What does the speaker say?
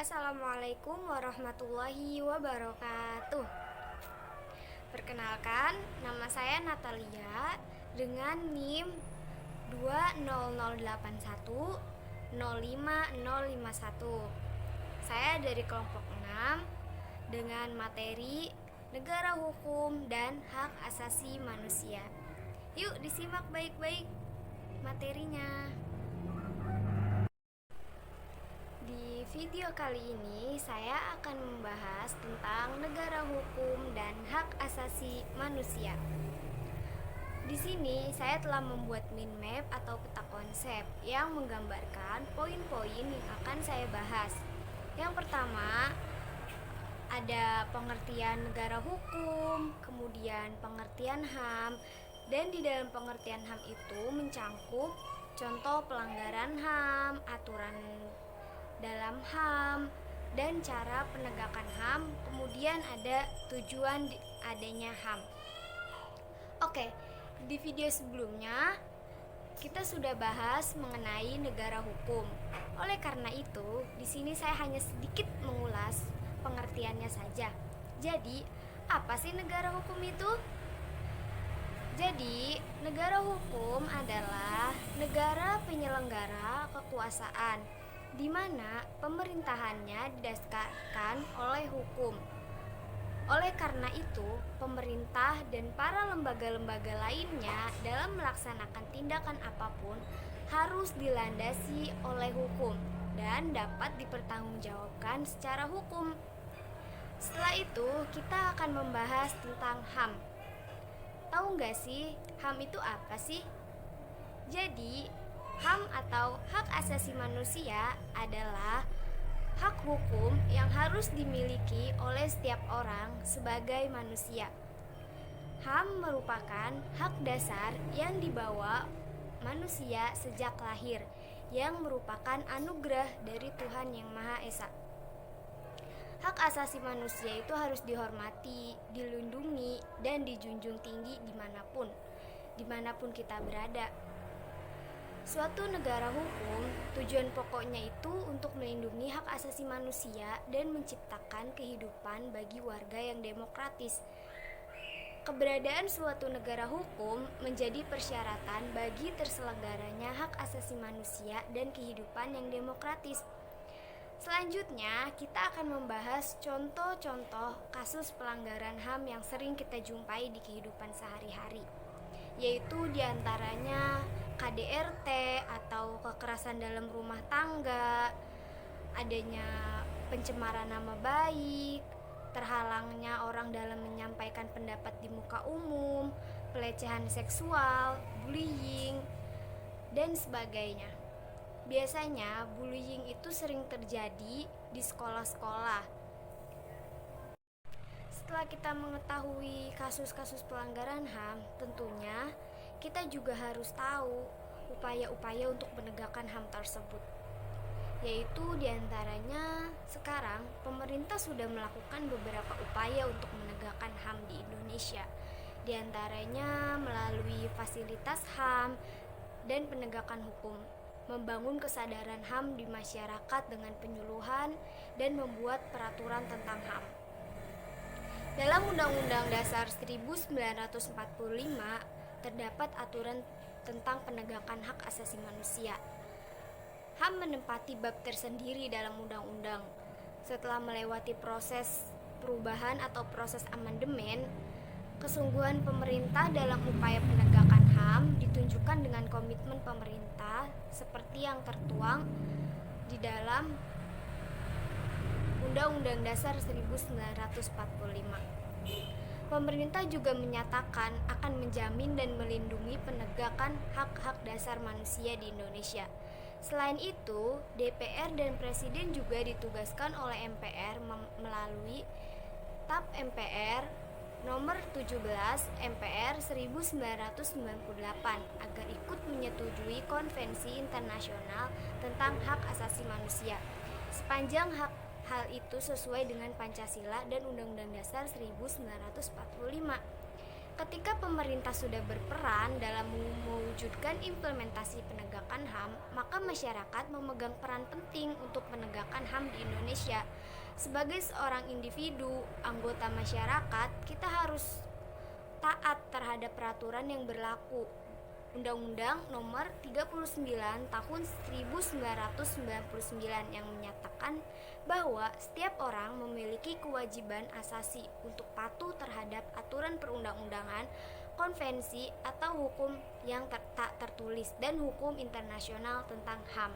Assalamualaikum warahmatullahi wabarakatuh. Perkenalkan, nama saya Natalia dengan NIM 20081 Saya dari kelompok 6 dengan materi Negara Hukum dan Hak Asasi Manusia. Yuk disimak baik-baik materinya. Di video kali ini saya akan membahas tentang negara hukum dan hak asasi manusia. Di sini saya telah membuat mind map atau peta konsep yang menggambarkan poin-poin yang akan saya bahas. Yang pertama, ada pengertian negara hukum, kemudian pengertian HAM, dan di dalam pengertian HAM itu mencangkup contoh pelanggaran HAM, aturan dalam HAM, dan cara penegakan HAM. Kemudian ada tujuan adanya HAM. Oke, di video sebelumnya kita sudah bahas mengenai negara hukum. Oleh karena itu, di sini saya hanya sedikit mengulas pengertiannya saja. Jadi, apa sih negara hukum itu? Jadi, negara hukum adalah negara penyelenggara kekuasaan di mana pemerintahannya didasarkan oleh hukum. Oleh karena itu, pemerintah dan para lembaga-lembaga lainnya dalam melaksanakan tindakan apapun harus dilandasi oleh hukum dan dapat dipertanggungjawabkan secara hukum. Setelah itu, kita akan membahas tentang HAM. Tahu nggak sih, HAM itu apa sih? Jadi, HAM atau hak asasi manusia adalah hak hukum yang harus dimiliki oleh setiap orang sebagai manusia. HAM merupakan hak dasar yang dibawa manusia sejak lahir, yang merupakan anugerah dari Tuhan Yang Maha Esa. Hak asasi manusia itu harus dihormati, dilindungi, dan dijunjung tinggi dimanapun kita berada. Suatu negara hukum, tujuan pokoknya itu untuk melindungi hak asasi manusia dan menciptakan kehidupan bagi warga yang demokratis. Keberadaan suatu negara hukum menjadi persyaratan bagi terselenggaranya hak asasi manusia dan kehidupan yang demokratis. Selanjutnya, kita akan membahas contoh-contoh kasus pelanggaran HAM yang sering kita jumpai di kehidupan sehari-hari, yaitu diantaranya KDRT atau kekerasan dalam rumah tangga, adanya pencemaran nama baik, terhalangnya orang dalam menyampaikan pendapat di muka umum, pelecehan seksual, bullying, dan sebagainya. Biasanya bullying itu sering terjadi di sekolah-sekolah. Setelah kita mengetahui kasus-kasus pelanggaran HAM, tentunya kita juga harus tahu upaya-upaya untuk penegakan HAM tersebut. Yaitu diantaranya sekarang pemerintah sudah melakukan beberapa upaya untuk menegakkan HAM di Indonesia. Diantaranya melalui fasilitas HAM dan penegakan hukum, membangun kesadaran HAM di masyarakat dengan penyuluhan dan membuat peraturan tentang HAM. Dalam Undang-Undang Dasar 1945 terdapat aturan tentang penegakan hak asasi manusia. HAM menempati bab tersendiri dalam undang-undang. Setelah melewati proses perubahan atau proses amandemen, kesungguhan pemerintah dalam upaya penegakan HAM ditunjukkan dengan komitmen pemerintah seperti yang tertuang di dalam Undang-Undang Dasar 1945. Pemerintah juga menyatakan akan menjamin dan melindungi penegakan hak-hak dasar manusia di Indonesia. Selain itu, DPR dan Presiden juga ditugaskan oleh MPR melalui TAP MPR nomor 17 MPR 1998 agar ikut menyetujui Konvensi Internasional tentang Hak Asasi Manusia. Sepanjang hal itu sesuai dengan Pancasila dan Undang-Undang Dasar 1945. Ketika pemerintah sudah berperan dalam mewujudkan implementasi penegakan HAM, maka masyarakat memegang peran penting untuk menegakkan HAM di Indonesia. Sebagai seorang individu, anggota masyarakat, kita harus taat terhadap peraturan yang berlaku. Undang-Undang Nomor 39 Tahun 1999 yang menyatakan bahwa setiap orang memiliki kewajiban asasi untuk patuh terhadap aturan perundang-undangan, konvensi atau hukum yang tak tertulis dan hukum internasional tentang HAM.